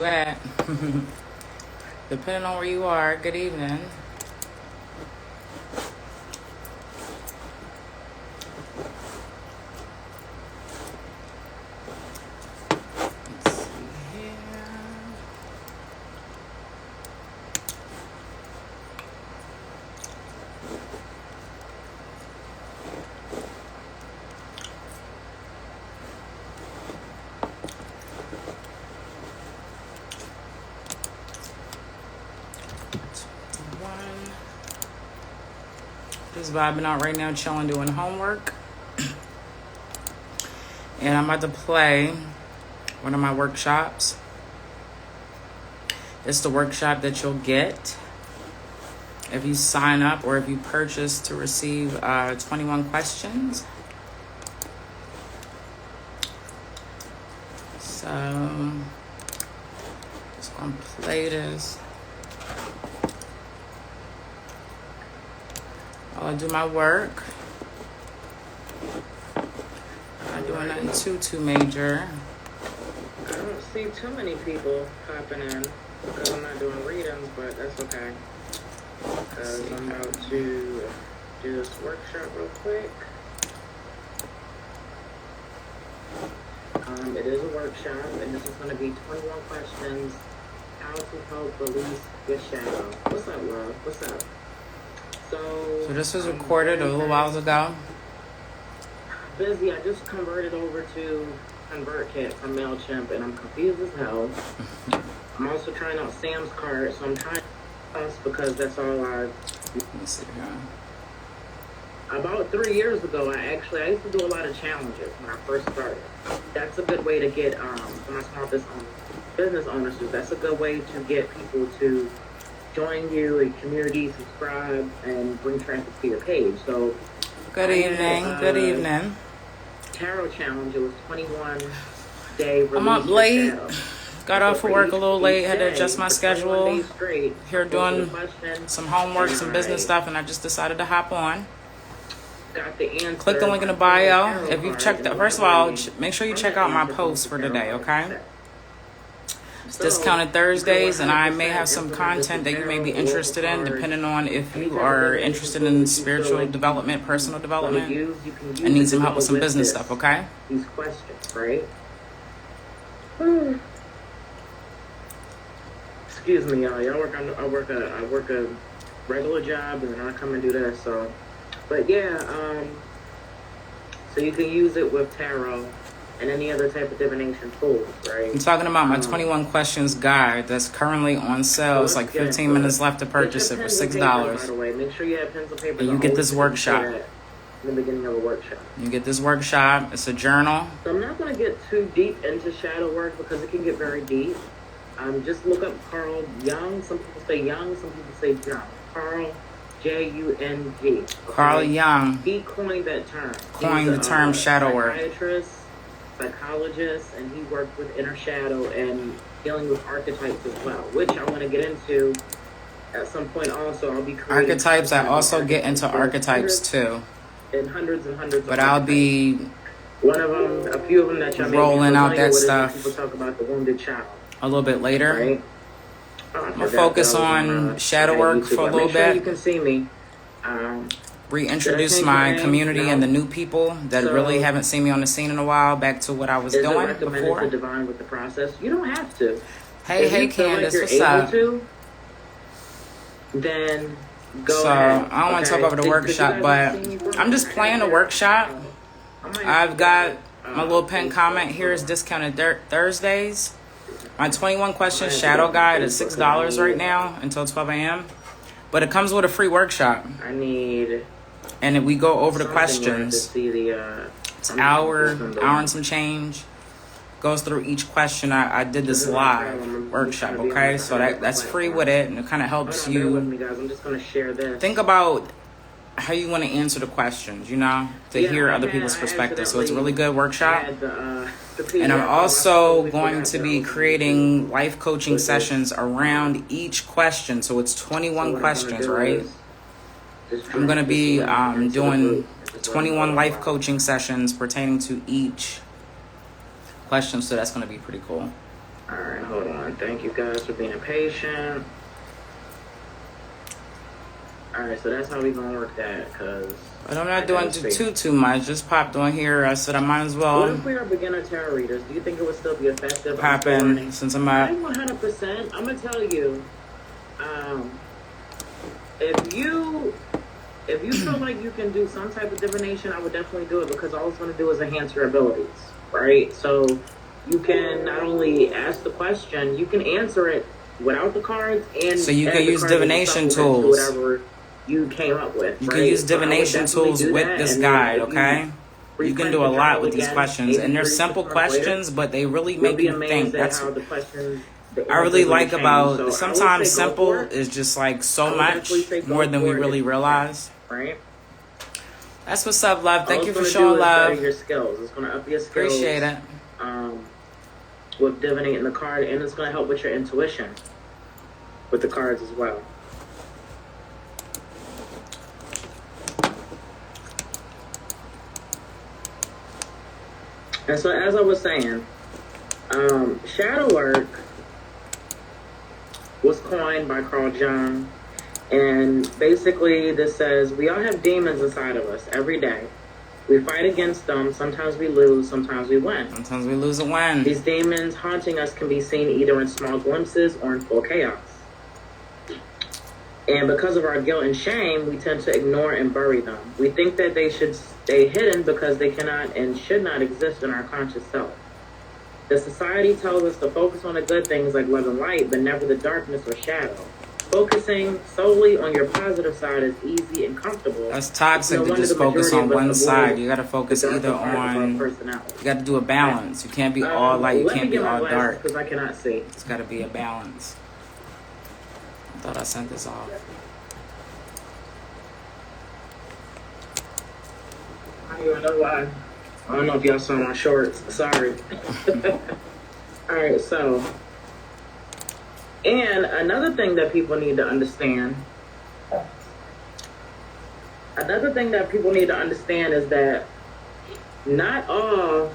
At depending on where you are. Good evening. Let's see here. Just vibing out right now, chilling, doing homework. And I'm about to play one of my workshops. It's the workshop that you'll get if you sign up or if you purchase to receive 21 questions. So, just gonna play this. I'll do my work. Not doing nothing too major. I don't see too many people popping in because I'm not doing readings, but that's okay. Because I'm about to do this workshop real quick. It is a workshop, and this is going to be 21 questions. How to help release your shadow. What's up, love? What's up? So this was recorded a little while ago. Busy. I just converted over to ConvertKit from MailChimp, and I'm confused as hell. I'm also trying out Sam's card, so I'm trying us because that's all I. Let me see here. About 3 years ago, I used to do a lot of challenges when I first started. That's a good way to get for my small business owners. That's a good way to get people to join you, a community, subscribe, and bring traffic to your page. So, good evening. Good evening. Tarot challenge. It was 21 day. I'm up late. Got off of work a little late. Had to adjust my schedule. Here doing some homework, some business stuff, and I just decided to hop on. Got the answer. Click the link in the bio. If you've checked out, first of all, make sure you check out my posts for today, okay? It's discounted Thursdays, and I may have some content that you may be interested in, depending on if you are interested in spiritual development, personal development, and need some help with some business stuff, okay? These questions, right? Excuse me, y'all. I work a regular job, and then I come and do this. So, but yeah, so you can use it with tarot and any other type of divination tools, right? I'm talking about my 21 questions guide that's currently on sale. It's like 15 minutes left to purchase it for $6. By the way, make sure you have pens and paper. And you get this workshop. In the beginning of a workshop. You get this workshop. It's a journal. So I'm not going to get too deep into shadow work because it can get very deep. Just look up Carl Jung. Some people say Young, some people say Jung. Carl Jung. Okay? Carl Jung. He coined that term. Coined the term shadow work. Psychiatrist, psychologist, and he worked with inner shadow and dealing with archetypes as well, which I want to get into at some point. Also, I'll be creating archetypes. I also get into archetypes too. And hundreds. But I'll be one of them, a few of them that y'all rolling out that stuff. People talk about the wounded child a little bit later. Right? I'm gonna focus on shadow work for a little bit. You can see me. Reintroduce my community and the new people that really haven't seen me on the scene in a while back to what I was doing before. To divine with the process. You don't have to. Hey, Candace, what's up? Then go so ahead. I don't want to talk over the workshop, but I'm just playing a workshop. I've got my little pen comment here is discounted Thursdays. My 21 questions shadow guide is $6 right now until 12 a.m. But it comes with a free workshop. And we go over the questions. It's an hour and some change. Goes through each question. I did this live workshop, okay? So that's free with it, and it kind of helps you I'm just gonna share this. think about how you want to answer the questions, you know, to hear other people's perspectives. So it's a really good workshop. And I'm also going to be creating life coaching sessions around each question. So it's 21 questions, right? I'm going to be doing 21 life coaching sessions pertaining to each question. So that's going to be pretty cool. All right, hold on. Thank you guys for being patient. Alright, so that's how we gonna work that, because... But I'm not doing too much. Just popped on here. I said I might as well. What if we are beginner tarot readers? Do you think it would still be effective? Pop in since I'm at... I'm 100%. I'm gonna tell you, if you feel like you can do some type of divination, I would definitely do it, because all it's gonna do is enhance your abilities, right? So you can not only ask the question, you can answer it without the cards, and so you can use divination tools. Whatever you came up with. You can use divination tools with this guide, okay? You can do a lot with these questions, and they're simple questions, but they really make you think. That's what I really like about. Sometimes simple is just like so much more than we really realize. Right. That's what's up, love. Thank you for showing love. Your skills. It's gonna up your skills. Appreciate it. With divinating the card, and it's gonna help with your intuition with the cards as well. And so, as I was saying, Shadowwork was coined by Carl Jung, and basically this says, we all have demons inside of us every day. We fight against them. Sometimes we lose, sometimes we win. Sometimes we lose and win. These demons haunting us can be seen either in small glimpses or in full chaos. And because of our guilt and shame, we tend to ignore and bury them. We think that they should stay hidden because they cannot and should not exist in our conscious self. The society tells us to focus on the good things like love and light, but never the darkness or shadow. Focusing solely on your positive side is easy and comfortable. That's toxic to just focus on one side. You got to focus either on... You got to do a balance. You can't be all light. You can't be all dark. Because I cannot see. It's got to be a balance. I thought I sent this off. I don't even know why. I don't know if y'all saw my shorts. Sorry. Alright, so... And another thing that people need to understand... is that not all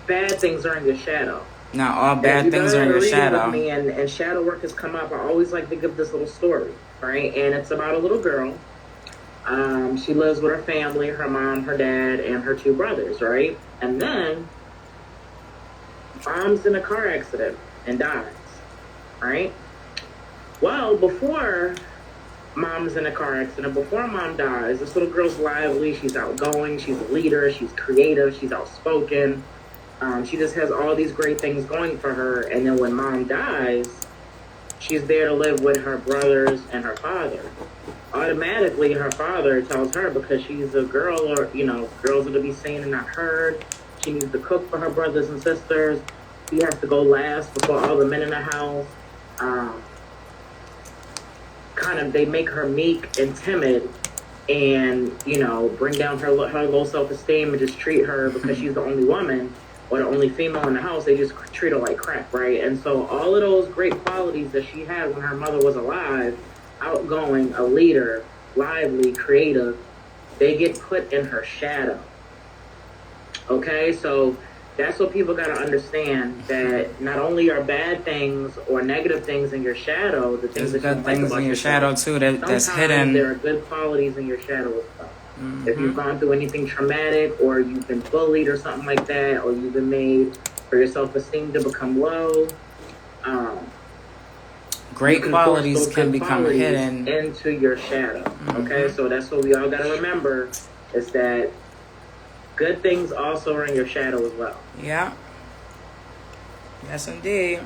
bad things are in your shadow. Not all bad things are in your shadow. With me and shadow work has come up. I always like to give this little story, right? And it's about a little girl. She lives with her family, her mom, her dad, and her 2 brothers, right? And then mom's in a car accident and dies, right? Well, before mom's in a car accident, before mom dies, this little girl's lively, she's outgoing, she's a leader, she's creative, she's outspoken. She just has all these great things going for her. And then when mom dies, she's there to live with her brothers and her father. Automatically, her father tells her, because she's a girl, or, you know, girls are to be seen and not heard. She needs to cook for her brothers and sisters. She has to go last before all the men in the house. They make her meek and timid, and, you know, bring down her low self-esteem and just treat her, because she's the only woman or the only female in the house, they just treat her like crap, right? And so all of those great qualities that she had when her mother was alive, outgoing, a leader, lively, creative, they get put in her shadow. Okay, so that's what people got to understand, that not only are bad things or negative things in your shadow, the things there's that good things in your shadow too that's hidden. There are good qualities in your shadow as well. Mm-hmm. If you've gone through anything traumatic, or you've been bullied or something like that, or you've been made for your self-esteem to become low, great qualities can become hidden into your shadow. Okay, so that's what we all got to remember, is that good things also are in your shadow as well. Yeah. Yes, indeed.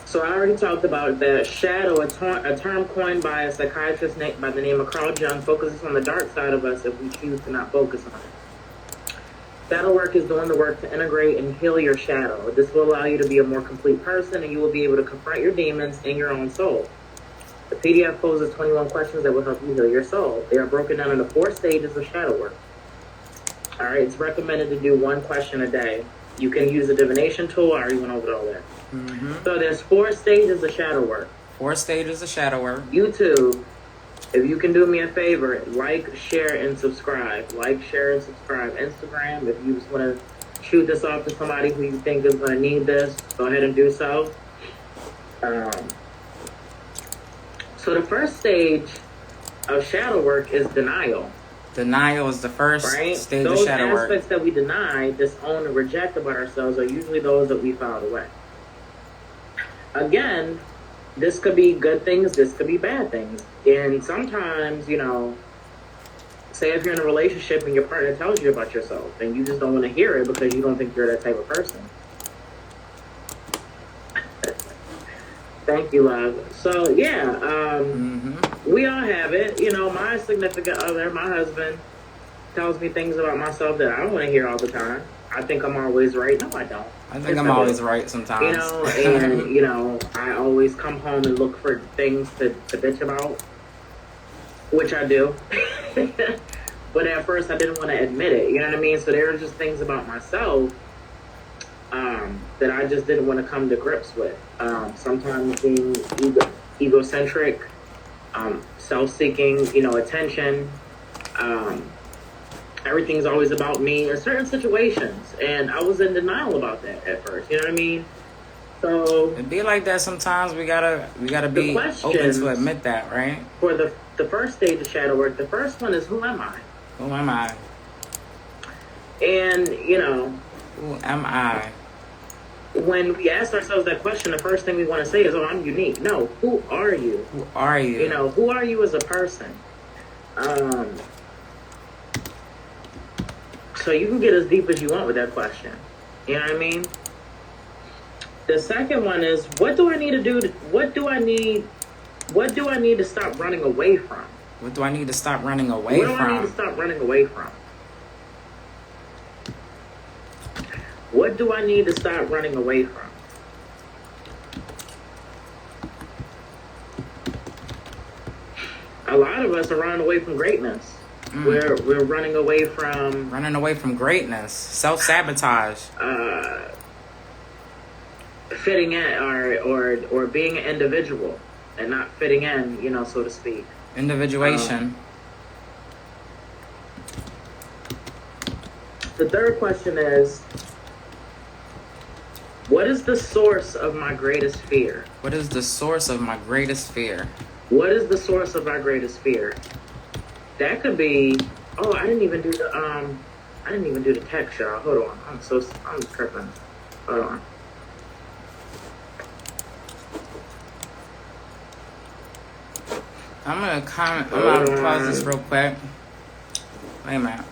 So I already talked about that. Shadow, a term coined by a psychiatrist by the name of Carl Jung, focuses on the dark side of us if we choose to not focus on it. Shadowwork is doing the work to integrate and heal your shadow. This will allow you to be a more complete person, and you will be able to confront your demons in your own soul. The PDF poses 21 questions that will help you heal your soul. They are broken down into 4 stages of Shadowwork. All right, it's recommended to do 1 question a day. You can use a divination tool. I already went over all that. So there's 4 stages of Shadowwork. 4 stages of Shadowwork. YouTube, If you can do me a favor, like, share, and subscribe. Like, share, and subscribe. Instagram, if you just want to shoot this off to somebody who you think is going to need this, go ahead and do so. So the first stage of shadow work is denial. Denial is the first stage of shadow work. Those aspects that we deny, disown, and reject about ourselves are usually those that we filed away. Again, this could be good things, this could be bad things. And sometimes, you know, say if you're in a relationship and your partner tells you about yourself and you just don't want to hear it because you don't think you're that type of person. Thank you, love. So, yeah, we all have it. You know, my significant other, my husband, tells me things about myself that I don't want to hear all the time. I think I'm always right. No, I don't. I think I'm always right sometimes. You know, and, you know, I always come home and look for things to bitch about, which I do. But at first, I didn't want to admit it. You know what I mean? So there are just things about myself that I just didn't want to come to grips with. Sometimes being egocentric, self-seeking, you know, attention. Everything's always about me in certain situations. And I was in denial about that at first. You know what I mean? So it be like that sometimes. We gotta be open to admit that, right? For the first stage of shadow work, the first one is, who am I? Who am I? And, you know, who am I? When we ask ourselves that question, the first thing we want to say is, oh, I'm unique. No, who are you? Who are you? You know, who are you as a person? So you can get as deep as you want with that question. You know what I mean? The second one is, what do I need to do? What do I need to stop running away from? What do I need to stop running away from? What do I need to stop running away from? What do I need to stop running away from? A lot of us are running away from greatness. We're running away from greatness, self-sabotage, fitting in, or being an individual and not fitting in, you know, so to speak. Individuation. The third question is, what is the source of my greatest fear? What is the source of my greatest fear? What is the source of my greatest fear? That could be, oh, I didn't even do the text, y'all. Hold on. I'm tripping. Hold on. I'm gonna pause this real quick. Wait a minute.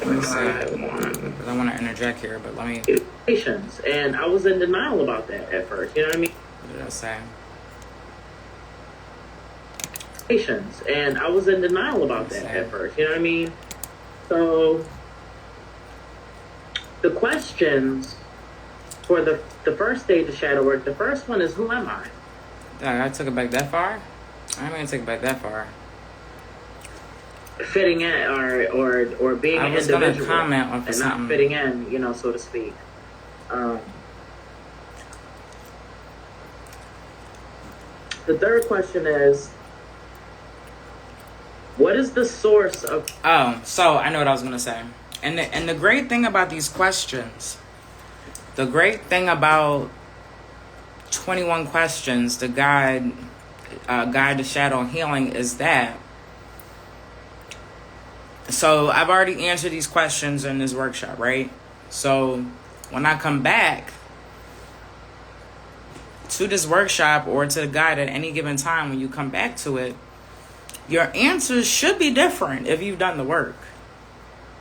Let me see. Because I want to interject here, but let me. Patience, and I was in denial about that at first. You know what I mean? What did I say? Patience, and I was in denial about that at first. You know what I mean? So the questions for the first stage of shadow work, the first one is, who am I? I took it back that far? I ain't gonna take it back that far. Fitting in, or being an individual. I was gonna comment on and something. Not fitting in, you know, so to speak. The third question is, what is the source of... Oh, so I know what I was going to say. And the great thing about these questions, the great thing about 21 questions, the guide to shadow healing, is that, so I've already answered these questions in this workshop, right? So when I come back to this workshop or to the guide at any given time, when you come back to it, your answers should be different if you've done the work.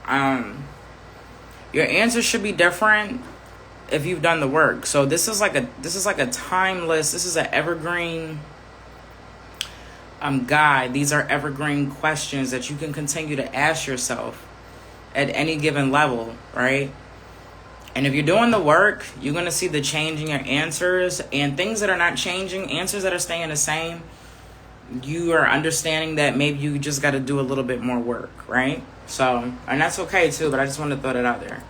Your answers should be different if you've done the work. So this is like a timeless, this is an evergreen guide. These are evergreen questions that you can continue to ask yourself at any given level, right? And if you're doing the work, you're going to see the change in your answers, and things that are not changing, answers that are staying the same, you are understanding that maybe you just got to do a little bit more work, right? So, and that's okay too, but I just wanted to throw that out there.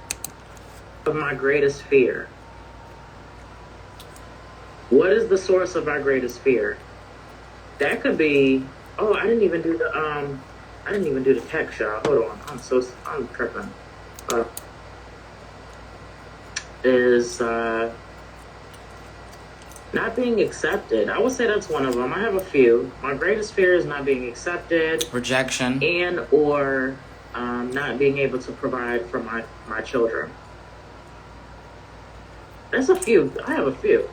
Of my greatest fear. What is the source of my greatest fear? That could be. Oh, I didn't even do the text, y'all. Hold on. I'm tripping. Uh, is not being accepted. I would say that's one of them. I have a few. My greatest fear is not being accepted, rejection, and or not being able to provide for my children. That's a few. I have a few.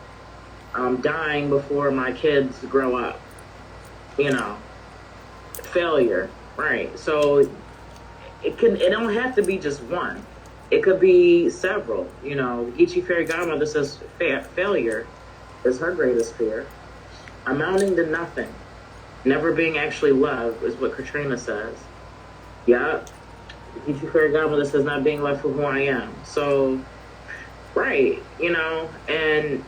Dying before my kids grow up. You know, failure. Right. So it don't have to be just one. It could be several. You know, Ichi Fairy Godmother says failure is her greatest fear. Amounting to nothing. Never being actually loved is what Katrina says. Yeah. Ichi Fairy Godmother says not being loved for who I am. So, right, you know, and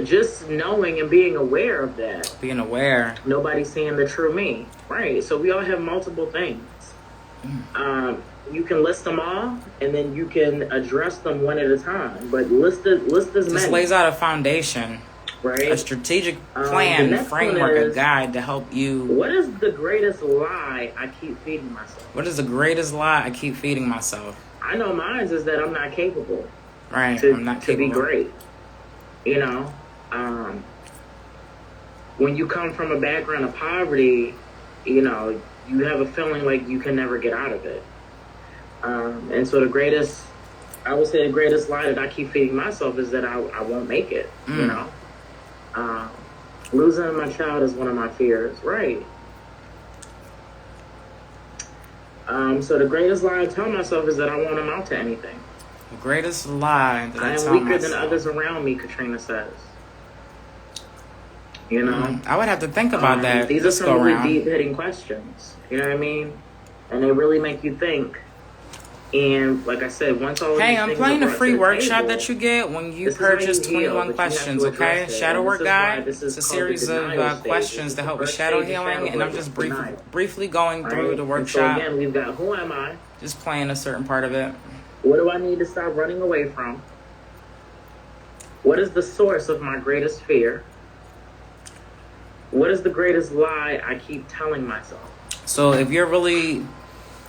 just knowing and being aware of that. Being aware. Nobody's seeing the true me. Right. So we all have multiple things. You can list them all, and then you can address them one at a time. But list as many. This lays out a foundation, right? A strategic plan, framework, a guide to help you. What is the greatest lie I keep feeding myself? What is the greatest lie I keep feeding myself? I know mine is that I'm not capable. Right, I'm not capable. To be great. You know, when you come from a background of poverty, you know, you have a feeling like you can never get out of it. And so I would say the greatest lie that I keep feeding myself is that I won't make it, you know. Losing my child is one of my fears, right. So the greatest lie I tell myself is that I won't amount to anything. The greatest lie that I tell myself. I am weaker than others around me, Katrina says. You know? I would have to think about that. These are some really deep-hitting questions. You know what I mean? And they really make you think. And like I said, once all hey, I'm playing a free workshop that you get when you purchase 21 questions, okay? Shadowwork guide. It's a series of questions to help with shadow healing, and I'm just briefly going through the workshop. So again, we've got who am I? Just playing a certain part of it. What do I need to stop running away from? What is the source of my greatest fear? What is the greatest lie I keep telling myself? So if you're really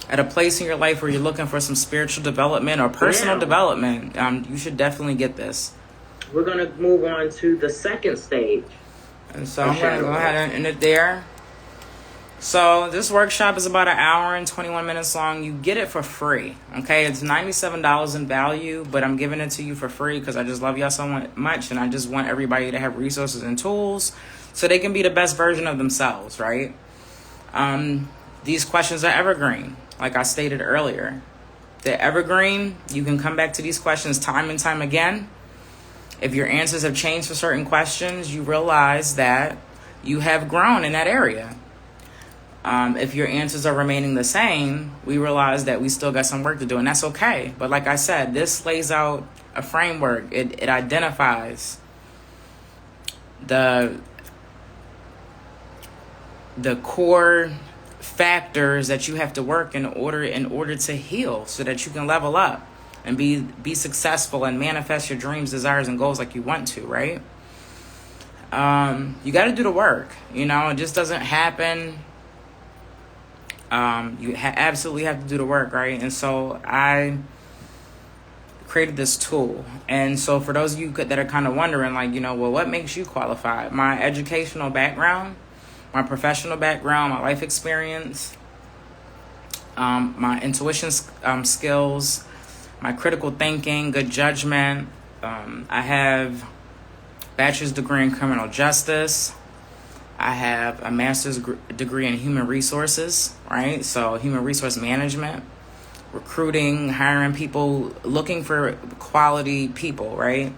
at a place in your life where you're looking for some spiritual development or personal development, you should definitely get this. We're going to move on to the second stage. And so I'm going to go ahead and end it there. So this workshop is about an hour and 21 minutes long. You get it for free, okay? It's $97 in value, but I'm giving it to you for free because I just love y'all so much, and I just want everybody to have resources and tools so they can be the best version of themselves, right? These questions are evergreen, like I stated earlier. They're evergreen. You can come back to these questions time and time again. If your answers have changed for certain questions, you realize that you have grown in that area. If your answers are remaining the same, we realize that we still got some work to do, and that's okay. But like I said, this lays out a framework. It identifies the core factors that you have to work in order to heal, so that you can level up and be successful and manifest your dreams, desires, and goals like you want to, right? You got to do the work. You know, it just doesn't happen. You absolutely have to do the work, right? And so I created this tool. And so for those of you that are kind of wondering, like, you know, well, what makes you qualified? My educational background, my professional background, my life experience, my intuition skills, my critical thinking, good judgment. I have bachelor's degree in criminal justice. I have a master's degree in human resources, right? So human resource management, recruiting, hiring people, looking for quality people, right?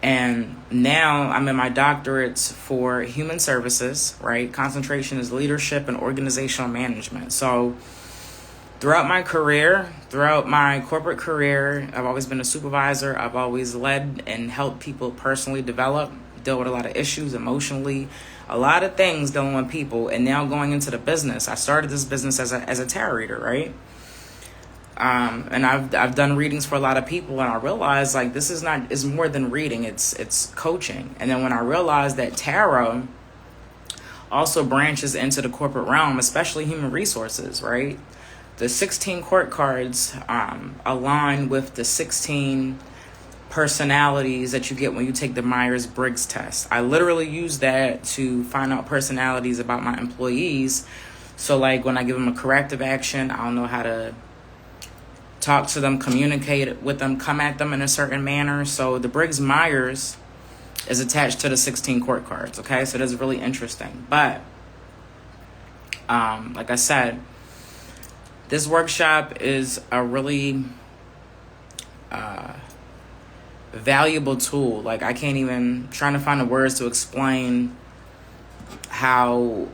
And now I'm in my doctorates for human services, right? Concentration is leadership and organizational management. So throughout my career, throughout my corporate career, I've always been a supervisor. I've always led and helped people personally develop, deal with a lot of issues emotionally, a lot of things dealing with people. And now going into the business, I started this business as a tarot reader, right? And I've done readings for a lot of people, and I realized like this is more than reading. It's coaching. And then when I realized that tarot also branches into the corporate realm, especially human resources, right? The 16 court cards align with the 16 personalities that you get when you take the Myers-Briggs test. I literally use that to find out personalities about my employees. So like when I give them a corrective action, I'll know how to talk to them, communicate with them, come at them in a certain manner. So the Briggs-Myers is attached to the 16 court cards, okay? So that's really interesting. But like I said, this workshop is a really valuable tool. Like I can't even trying to find the words to explain how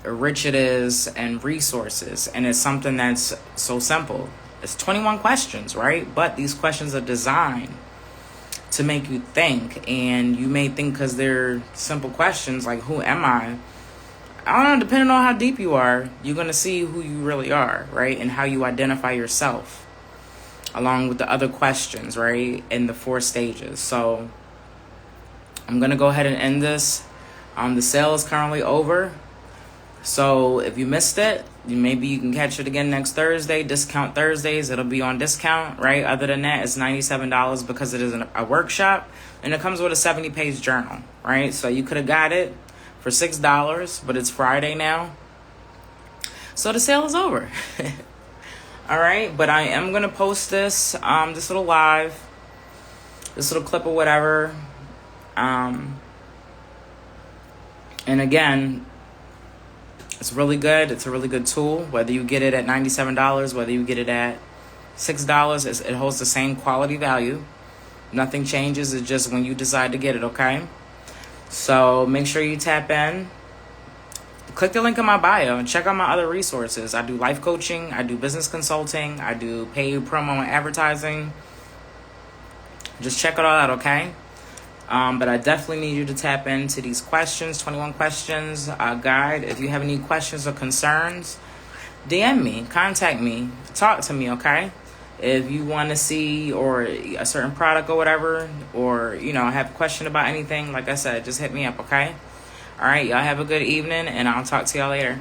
rich it is and resources. And it's something that's so simple. It's 21 questions, right? But these questions are designed to make you think. And you may think because they're simple questions, like who am I? I don't know, depending on how deep you are, you're going to see who you really are, right? And how you identify yourself, along with the other questions, right? In the 4 stages. So I'm going to go ahead and end this. The sale is currently over. So if you missed it, maybe you can catch it again next Thursday. Discount Thursdays, it'll be on discount, right? Other than that, it's $97 because it is a workshop. And it comes with a 70-page journal, right? So you could have got it for $6, but it's Friday now. So the sale is over. All right, but I am going to post this little live, this little clip or whatever. And again, it's really good. It's a really good tool. Whether you get it at $97, whether you get it at $6, it holds the same quality value. Nothing changes. It's just when you decide to get it, okay? So make sure you tap in. Click the link in my bio and check out my other resources. I do life coaching. I do business consulting. I do paid promo and advertising. Just check it all out, okay? But I definitely need you to tap into these questions, 21 questions guide. If you have any questions or concerns, DM me, contact me, talk to me, okay? If you want to see or a certain product or whatever, or, have a question about anything, like I said, just hit me up, okay? All right, y'all have a good evening, and I'll talk to y'all later.